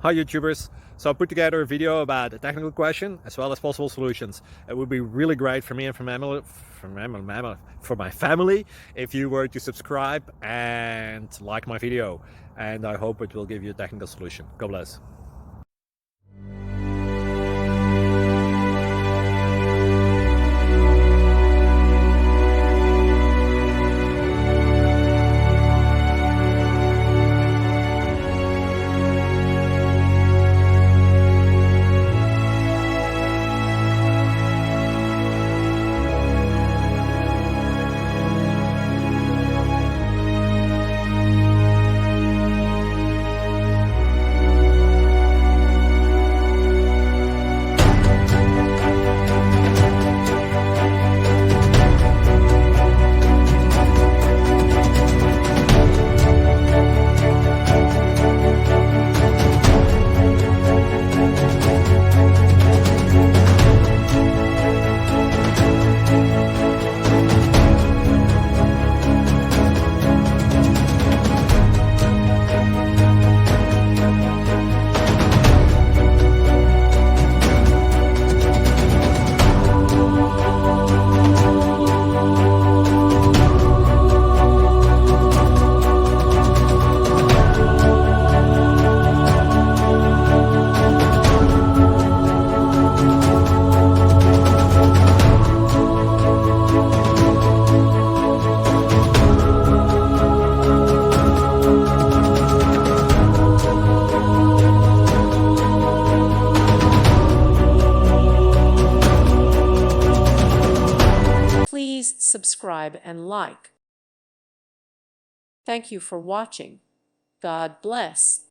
Hi YouTubers! So I put together a video about a technical question as well as possible solutions. It would be really great for me and for my family if you were to subscribe and like my video, and I hope it will give you a technical solution. God bless. Please subscribe and like. Thank you for watching. God bless.